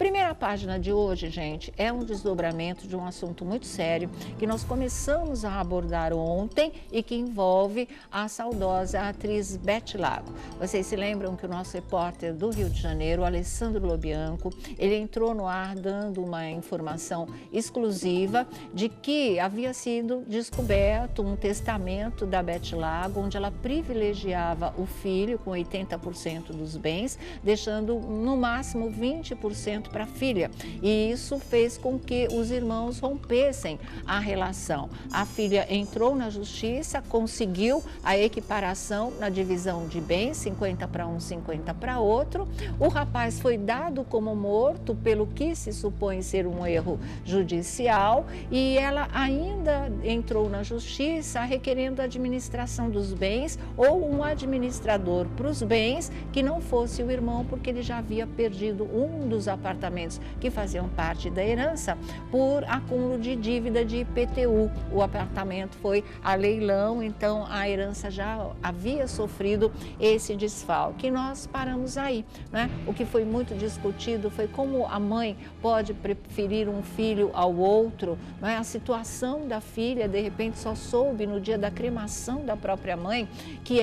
Primeira página de hoje, gente, é um desdobramento de um assunto muito sério que nós começamos a abordar ontem e que envolve a saudosa atriz Beth Lago. Vocês se lembram que o nosso repórter do Rio de Janeiro, Alessandro Lobianco, ele entrou no ar dando uma informação exclusiva de que havia sido descoberto um testamento da Beth Lago, onde ela privilegiava o filho com 80% dos bens, deixando no máximo 20% para a filha. E isso fez com que os irmãos rompessem a relação. A filha entrou na justiça, conseguiu a equiparação na divisão de bens, 50 para um, 50 para outro. O rapaz foi dado como morto pelo que se supõe ser um erro judicial e ela ainda entrou na justiça requerendo a administração dos bens ou um administrador para os bens que não fosse o irmão, porque ele já havia perdido um dos apartamentos que faziam parte da herança por acúmulo de dívida de IPTU. O apartamento foi a leilão, então a herança já havia sofrido esse desfalque. E nós paramos aí, né? O que foi muito discutido foi como a mãe pode preferir um filho ao outro, né? A situação da filha, de repente, só soube no dia da cremação da própria mãe que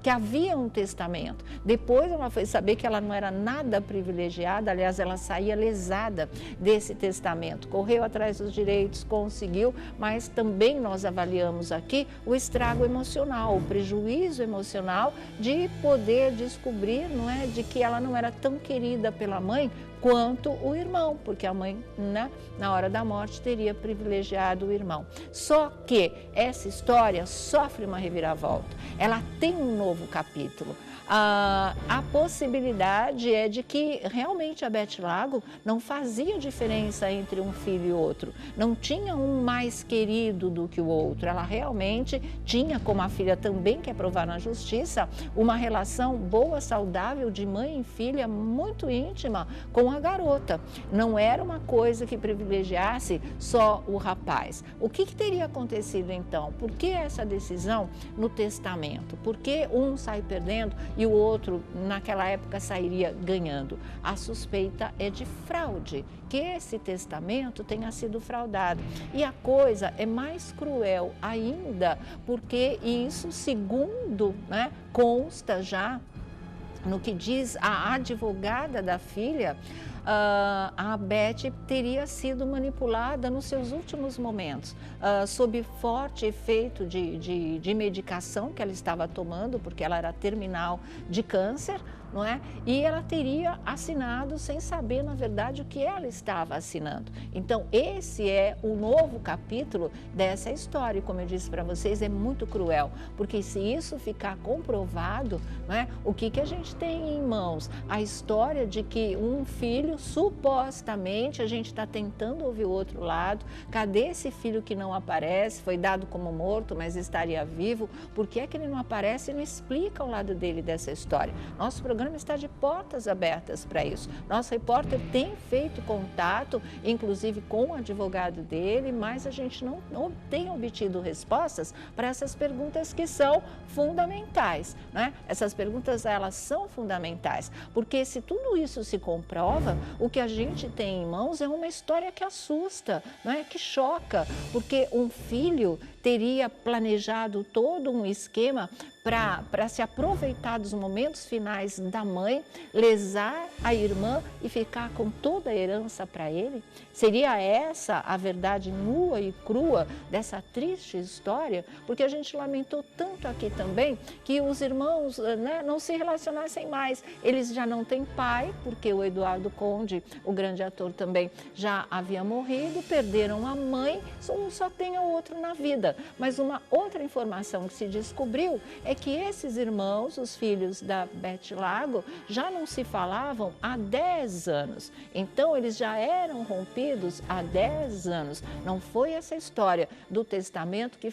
havia um testamento. Depois ela foi saber que ela não era nada privilegiada, aliás, ela saía lesada desse testamento. Correu atrás dos direitos, conseguiu, mas também nós avaliamos aqui o estrago emocional, o prejuízo emocional de poder descobrir, não é, de que ela não era tão querida pela mãe quanto o irmão, porque a mãe, né, na hora da morte, teria privilegiado o irmão. Só que essa história sofre uma reviravolta, ela tem um novo capítulo. A possibilidade é de que realmente a Beth Lago não fazia diferença entre um filho e outro, não tinha um mais querido do que o outro, ela realmente tinha, como a filha também quer provar na justiça, uma relação boa, saudável de mãe e filha muito íntima com a garota. Não era uma coisa que privilegiasse só o rapaz. O que teria acontecido então? Por que essa decisão no testamento? Por que um sai perdendo e o outro, naquela época, sairia ganhando? A suspeita é de fraude, que esse testamento tenha sido fraudado. E a coisa é mais cruel ainda, porque isso, segundo, né, consta já no que diz a advogada da filha, a Beth teria sido manipulada nos seus últimos momentos, sob forte efeito de medicação que ela estava tomando, porque ela era terminal de câncer, não é? E ela teria assinado sem saber, na verdade, o que ela estava assinando. Então, esse é o novo capítulo dessa história. E, como eu disse para vocês, é muito cruel, porque se isso ficar comprovado, não é? O que a gente tem em mãos? A história de que um filho, supostamente, a gente está tentando ouvir o outro lado. Cadê esse filho que não aparece? Foi dado como morto, mas estaria vivo. Por que é que ele não aparece e não explica o lado dele dessa história? Nosso programa está de portas abertas para isso. Nosso repórter tem feito contato, inclusive com o advogado dele, mas a gente não tem obtido respostas para essas perguntas que são fundamentais, né? Essas perguntas, elas são fundamentais, porque se tudo isso se comprova, o que a gente tem em mãos é uma história que assusta, né? Que choca, porque um filho teria planejado todo um esquema para se aproveitar dos momentos finais da mãe, lesar a irmã e ficar com toda a herança para ele? Seria essa a verdade nua e crua dessa triste história? Porque a gente lamentou tanto aqui também que os irmãos, né, não se relacionassem mais. Eles já não têm pai, porque o Eduardo Conde, o grande ator, também já havia morrido, perderam a mãe, um só tem o outro na vida. Mas uma outra informação que se descobriu é que esses irmãos, os filhos da Beth Lago, já não se falavam há 10 anos. Então, eles já eram rompidos há 10 anos. Não foi essa história do testamento que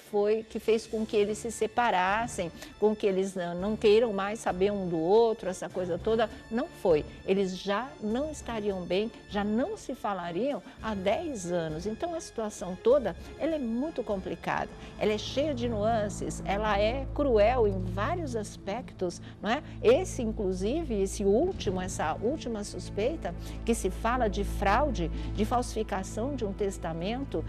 fez com que eles se separassem, com que eles não queiram mais saber um do outro, essa coisa toda. Não foi. Eles já não estariam bem, já não se falariam há 10 anos. Então, a situação toda, ela é muito complicada. Ela é cheia de nuances, ela é cruel em vários aspectos, não é? Esse, inclusive, inclusive, essa última suspeita, que se fala de fraude, de falsificação de um testamento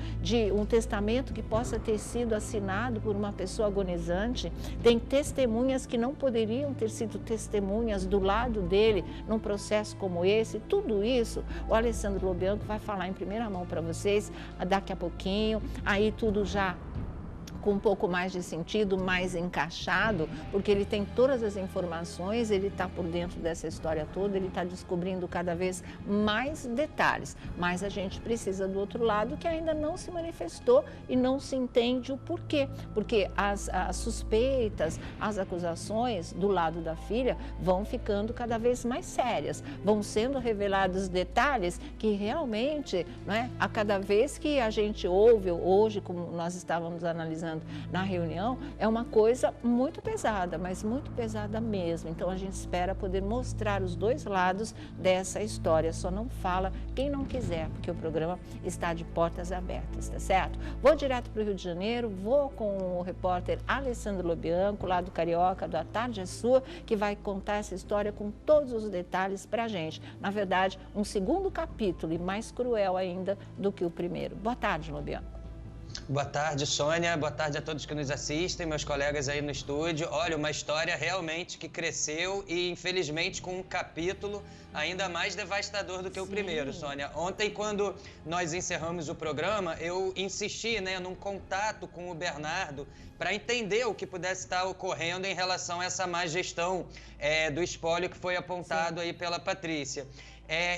que possa ter sido assinado por uma pessoa agonizante. Tem testemunhas que não poderiam ter sido testemunhas do lado dele num processo como esse. Tudo isso o Alessandro Lobianco vai falar em primeira mão para vocês daqui a pouquinho, aí tudo já com um pouco mais de sentido, mais encaixado, porque ele tem todas as informações, ele está por dentro dessa história toda, ele está descobrindo cada vez mais detalhes. Mas a gente precisa do outro lado, que ainda não se manifestou e não se entende o porquê. Porque as suspeitas, as acusações do lado da filha vão ficando cada vez mais sérias, vão sendo revelados detalhes que realmente, né, a cada vez que a gente ouve, hoje, como nós estávamos analisando na reunião, é uma coisa muito pesada, mas muito pesada mesmo. Então a gente espera poder mostrar os dois lados dessa história. Só não fala quem não quiser, porque o programa está de portas abertas, tá certo? Vou direto para o Rio de Janeiro, vou com o repórter Alessandro Lobianco, lá do Carioca, do A Tarde é Sua, que vai contar essa história com todos os detalhes para a gente. Na verdade, um segundo capítulo e mais cruel ainda do que o primeiro. Boa tarde, Lobianco. Boa tarde, Sônia. Boa tarde a todos que nos assistem, meus colegas aí no estúdio. Olha, uma história realmente que cresceu e, infelizmente, com um capítulo ainda mais devastador do que o primeiro, Sônia. Ontem, quando nós encerramos o programa, eu insisti, num contato com o Bernardo para entender o que pudesse estar ocorrendo em relação a essa má gestão do espólio que foi apontado aí pela Patrícia.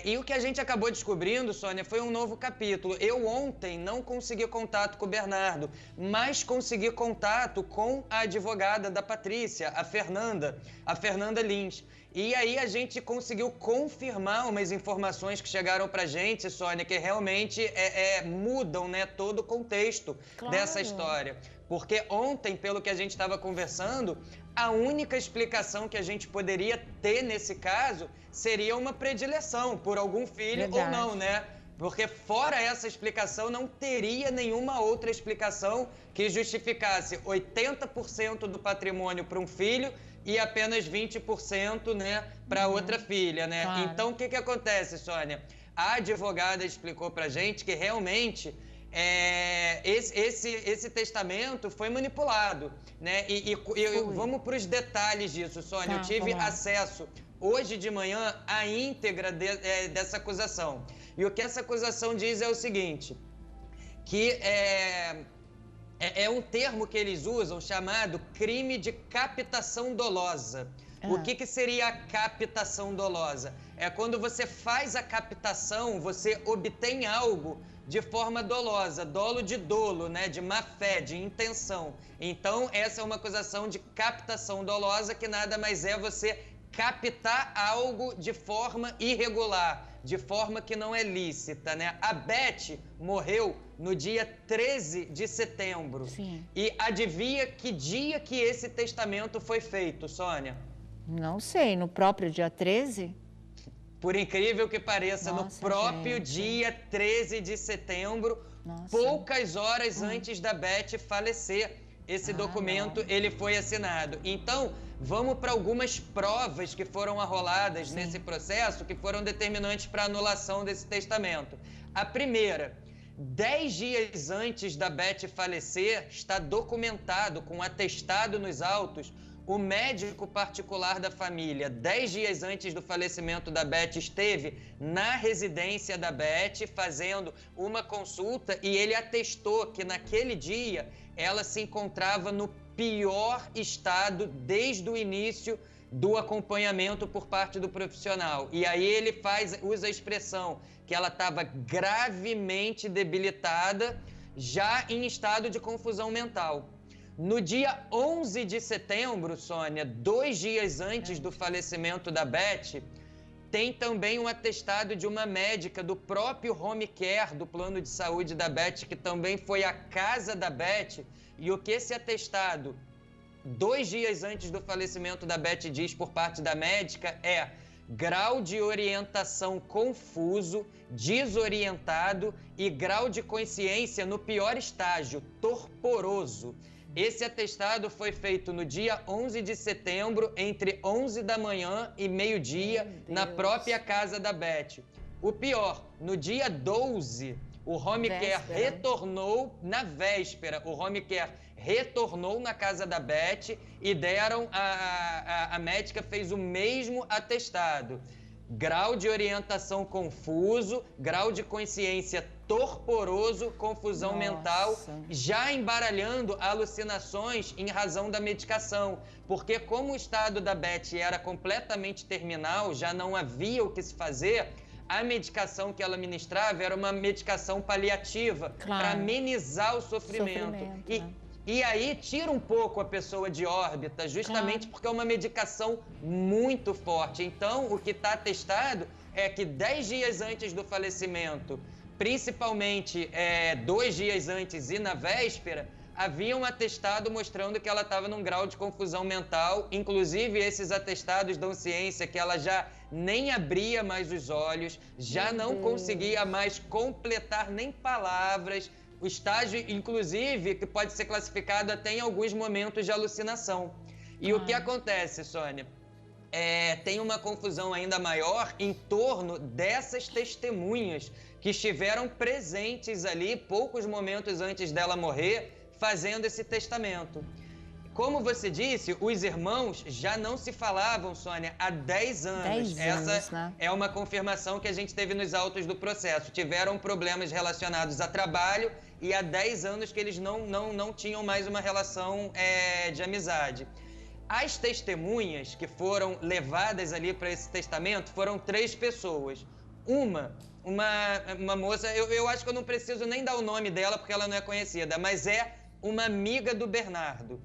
E o que a gente acabou descobrindo, Sônia, foi um novo capítulo. Eu ontem não consegui contato com o Bernardo, mas consegui contato com a advogada da Patrícia, a Fernanda Lins. E aí a gente conseguiu confirmar umas informações que chegaram pra gente, Sônia, que realmente mudam, todo o contexto dessa história. Porque ontem, pelo que a gente estava conversando, a única explicação que a gente poderia ter nesse caso seria uma predileção por algum filho ou não, Porque fora essa explicação não teria nenhuma outra explicação que justificasse 80% do patrimônio para um filho e apenas 20%, para outra filha, Claro. Então, o que acontece, Sônia? A advogada explicou pra gente que realmente esse testamento foi manipulado, E vamos para os detalhes disso, Sônia. Eu tive acesso hoje de manhã à íntegra dessa acusação. E o que essa acusação diz é o seguinte, que é um termo que eles usam chamado crime de captação dolosa. O que seria a captação dolosa? É quando você faz a captação, você obtém algo de forma dolosa, dolo de dolo, de má fé, de intenção. Então, essa é uma acusação de captação dolosa, que nada mais é você captar algo de forma irregular, de forma que não é lícita, A Beth morreu no dia 13 de setembro. Sim. E adivinha que dia que esse testamento foi feito, Sônia? Não sei, no próprio dia 13? Por incrível que pareça, no próprio dia 13 de setembro, poucas horas antes da Beth falecer, esse documento ele foi assinado. Então, vamos para algumas provas que foram arroladas nesse processo, que foram determinantes para a anulação desse testamento. A primeira, 10 dias antes da Beth falecer, está documentado com atestado nos autos, o médico particular da família, 10 dias antes do falecimento da Beth, esteve na residência da Beth fazendo uma consulta e ele atestou que naquele dia ela se encontrava no pior estado desde o início do acompanhamento por parte do profissional. E aí ele usa a expressão que ela estava gravemente debilitada, já em estado de confusão mental. No dia 11 de setembro, Sônia, 2 dias antes do falecimento da Beth, tem também um atestado de uma médica do próprio home care do plano de saúde da Beth, que também foi à casa da Beth, e o que esse atestado, 2 dias antes do falecimento da Beth, diz por parte da médica é grau de orientação confuso, desorientado e grau de consciência no pior estágio, torporoso. Esse atestado foi feito no dia 11 de setembro, entre 11 da manhã e meio-dia, na própria casa da Beth. O pior, no dia 12, o home care retornou na véspera. O home care retornou na casa da Beth e deram, a médica fez o mesmo atestado. Grau de orientação confuso, grau de consciência torporoso, confusão mental, já embaralhando alucinações em razão da medicação. Porque como o estado da Beth era completamente terminal, já não havia o que se fazer, a medicação que ela ministrava era uma medicação paliativa, para amenizar o sofrimento. E aí tira um pouco a pessoa de órbita, justamente porque é uma medicação muito forte. Então, o que está atestado é que 10 dias antes do falecimento, principalmente 2 dias antes e na véspera, havia um atestado mostrando que ela estava num grau de confusão mental. Inclusive, esses atestados dão ciência que ela já nem abria mais os olhos, já não conseguia mais completar nem palavras. O estágio, inclusive, que pode ser classificado até em alguns momentos de alucinação. E o que acontece, Sônia? Tem uma confusão ainda maior em torno dessas testemunhas que estiveram presentes ali poucos momentos antes dela morrer, fazendo esse testamento. Como você disse, os irmãos já não se falavam, Sônia, há 10 anos. Essa é uma confirmação que a gente teve nos autos do processo. Tiveram problemas relacionados a trabalho e há 10 anos que eles não tinham mais uma relação de amizade. As testemunhas que foram levadas ali para esse testamento foram 3 pessoas. Uma moça, eu acho que eu não preciso nem dar o nome dela porque ela não é conhecida, mas é uma amiga do Bernardo.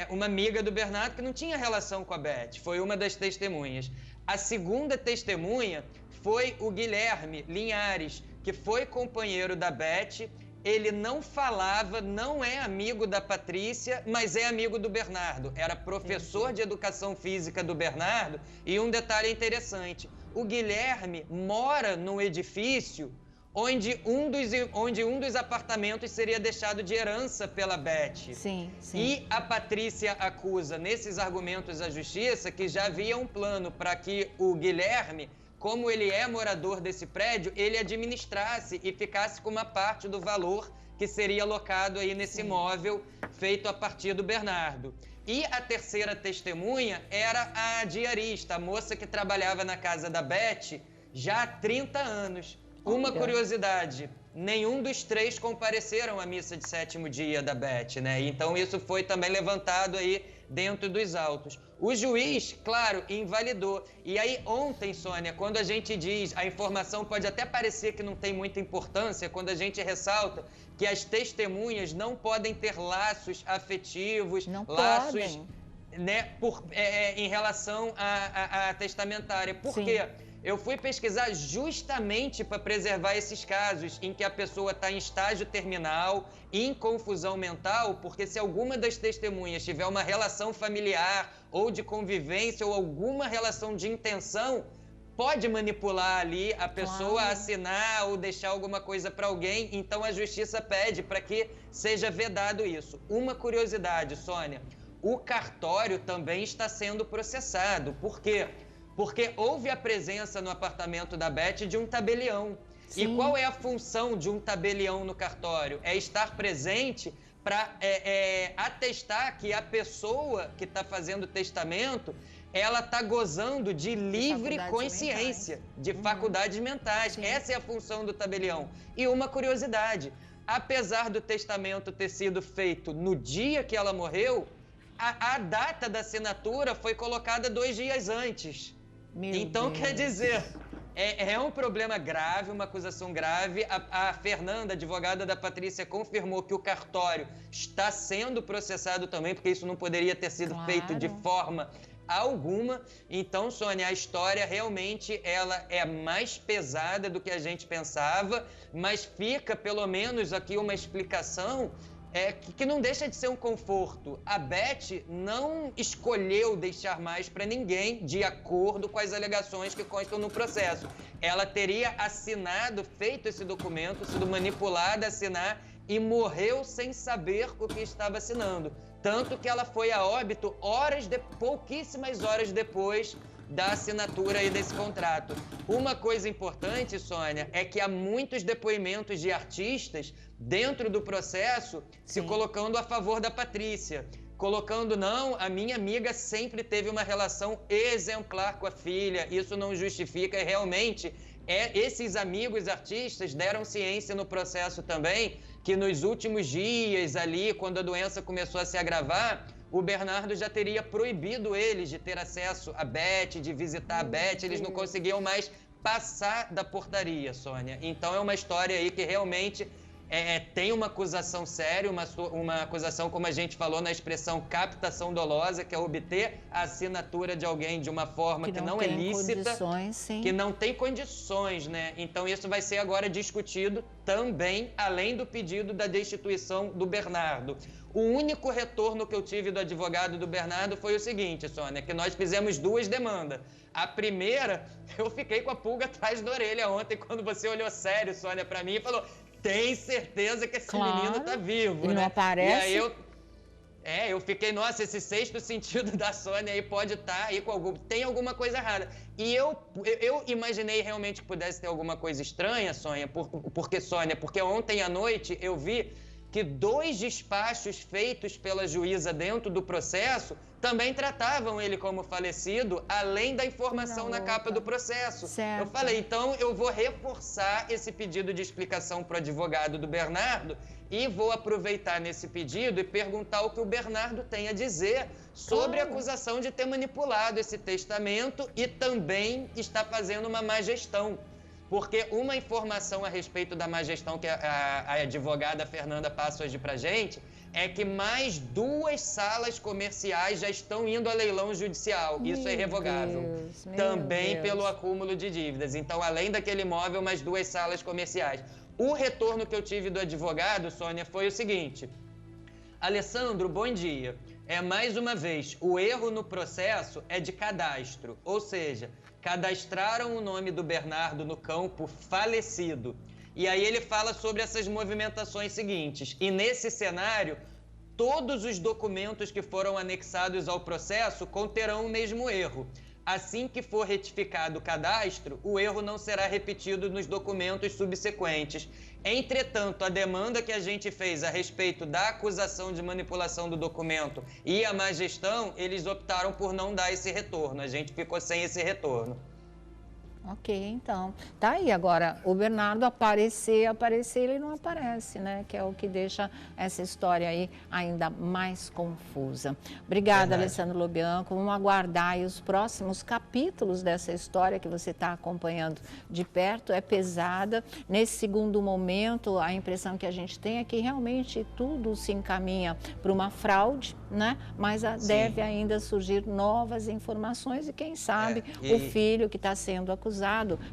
Uma amiga do Bernardo que não tinha relação com a Beth, foi uma das testemunhas. A segunda testemunha foi o Guilherme Linhares, que foi companheiro da Beth. Ele não falava, não é amigo da Patrícia, mas é amigo do Bernardo. Era professor de educação física do Bernardo. E um detalhe interessante, o Guilherme mora num edifício onde um dos apartamentos seria deixado de herança pela Beth. Sim. E a Patrícia acusa, nesses argumentos à justiça, que já havia um plano para que o Guilherme, como ele é morador desse prédio, ele administrasse e ficasse com uma parte do valor que seria alocado aí nesse imóvel feito a partir do Bernardo. E a terceira testemunha era a diarista, a moça que trabalhava na casa da Beth já há 30 anos. Uma curiosidade, nenhum dos 3 compareceram à missa de 7º dia da Beth, né? Então isso foi também levantado aí dentro dos autos. O juiz, claro, invalidou. E aí ontem, Sônia, quando a gente diz, a informação pode até parecer que não tem muita importância, quando a gente ressalta que as testemunhas não podem ter laços afetivos, né, em relação à testamentária. Por quê? Eu fui pesquisar justamente para preservar esses casos em que a pessoa está em estágio terminal, em confusão mental, porque se alguma das testemunhas tiver uma relação familiar ou de convivência ou alguma relação de intenção, pode manipular ali a pessoa a assinar ou deixar alguma coisa para alguém. Então a justiça pede para que seja vedado isso. Uma curiosidade, Sônia, o cartório também está sendo processado. Por quê? Porque houve a presença no apartamento da Beth de um tabelião. E qual é a função de um tabelião no cartório? É estar presente para atestar que a pessoa que está fazendo o testamento, ela está gozando de livre consciência, de faculdades mentais. Essa é a função do tabelião. E uma curiosidade, apesar do testamento ter sido feito no dia que ela morreu, a data da assinatura foi colocada 2 dias antes. Então, quer dizer, é um problema grave, uma acusação grave. A Fernanda, advogada da Patrícia, confirmou que o cartório está sendo processado também, porque isso não poderia ter sido feito de forma alguma. Então, Sônia, a história realmente ela é mais pesada do que a gente pensava, mas fica pelo menos aqui uma explicação que não deixa de ser um conforto. A Beth não escolheu deixar mais para ninguém de acordo com as alegações que constam no processo. Ela teria assinado, feito esse documento, sido manipulada a assinar e morreu sem saber o que estava assinando. Tanto que ela foi a óbito pouquíssimas horas depois da assinatura aí desse contrato. Uma coisa importante, Sônia, é que há muitos depoimentos de artistas dentro do processo se colocando a favor da Patrícia. Colocando, não, a minha amiga sempre teve uma relação exemplar com a filha, isso não justifica, e realmente esses amigos artistas deram ciência no processo também, que nos últimos dias ali, quando a doença começou a se agravar, o Bernardo já teria proibido eles de ter acesso a Beth, de visitar a Beth, eles não conseguiam mais passar da portaria, Sônia. Então é uma história aí que realmente tem uma acusação séria, uma acusação, como a gente falou na expressão captação dolosa, que é obter a assinatura de alguém de uma forma que não é lícita, que não tem condições, né? Então isso vai ser agora discutido também, além do pedido da destituição do Bernardo. O único retorno que eu tive do advogado do Bernardo foi o seguinte, Sônia, que nós fizemos 2 demandas. A primeira, eu fiquei com a pulga atrás da orelha ontem, quando você olhou sério, Sônia, para mim e falou: tem certeza que esse menino tá vivo, né? Não aparece. E aí eu fiquei, nossa, esse sexto sentido da Sônia aí pode estar aí com tem alguma coisa errada. E eu imaginei realmente que pudesse ter alguma coisa estranha, Sônia, porque ontem à noite eu vi que 2 despachos feitos pela juíza dentro do processo também tratavam ele como falecido, além da informação na capa do processo. Certo. Eu falei, então eu vou reforçar esse pedido de explicação para o advogado do Bernardo e vou aproveitar nesse pedido e perguntar o que o Bernardo tem a dizer sobre a acusação de ter manipulado esse testamento e também está fazendo uma má gestão. Porque uma informação a respeito da má gestão que a advogada Fernanda passa hoje pra gente é que mais 2 salas comerciais já estão indo a leilão judicial. Isso é irrevogável. Também pelo acúmulo de dívidas. Então, além daquele imóvel, mais 2 salas comerciais. O retorno que eu tive do advogado, Sônia, foi o seguinte: Alessandro, bom dia. Mais uma vez, o erro no processo é de cadastro, ou seja, cadastraram o nome do Bernardo no campo falecido. E aí ele fala sobre essas movimentações seguintes. E nesse cenário, todos os documentos que foram anexados ao processo conterão o mesmo erro. Assim que for retificado o cadastro, o erro não será repetido nos documentos subsequentes. Entretanto, a demanda que a gente fez a respeito da acusação de manipulação do documento e a má gestão, eles optaram por não dar esse retorno. A gente ficou sem esse retorno. Ok, então. Tá aí agora, o Bernardo aparecer, ele não aparece, né? Que é o que deixa essa história aí ainda mais confusa. Obrigada, Alessandro Lobianco. Vamos aguardar aí os próximos capítulos dessa história que você está acompanhando de perto. É pesada. Nesse segundo momento, a impressão que a gente tem é que realmente tudo se encaminha para uma fraude, né? Mas deve ainda surgir novas informações e quem sabe o filho que está sendo acusado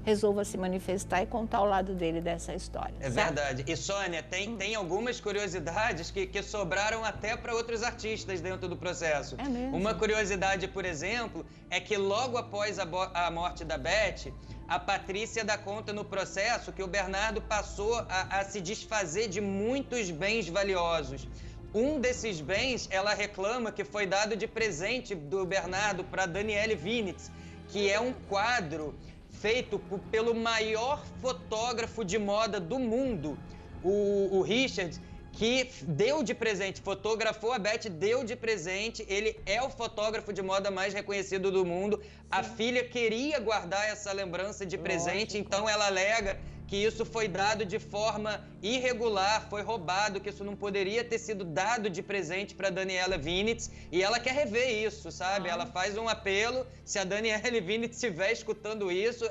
resolva se manifestar e contar o lado dele dessa história. É verdade. E, Sônia, tem algumas curiosidades que sobraram até para outros artistas dentro do processo. É mesmo? Uma curiosidade, por exemplo, é que logo após a morte da Beth, a Patrícia dá conta no processo que o Bernardo passou a se desfazer de muitos bens valiosos. Um desses bens, ela reclama que foi dado de presente do Bernardo para Daniele Vinitz, que é um quadro feito pelo maior fotógrafo de moda do mundo, o Richard, que deu de presente, fotografou a Beth, deu de presente, ele é o fotógrafo de moda mais reconhecido do mundo. A filha queria guardar essa lembrança de presente, então ela alega que isso foi dado de forma irregular, foi roubado, que isso não poderia ter sido dado de presente para Daniela Vinitz, e ela quer rever isso, sabe? Ela faz um apelo, se a Daniela Vinitz estiver escutando isso,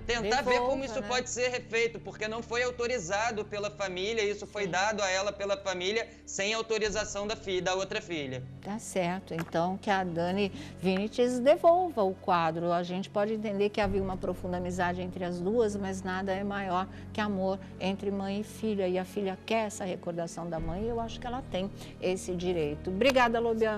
tentar ver como isso pode ser refeito, porque não foi autorizado pela família, isso foi dado a ela pela família sem autorização da outra filha. Tá certo, então que a Dani Vinitz devolva o quadro. A gente pode entender que havia uma profunda amizade entre as duas, mas nada é maior que amor entre mãe e filha, e a filha quer essa recordação da mãe e eu acho que ela tem esse direito. Obrigada, Lobianco.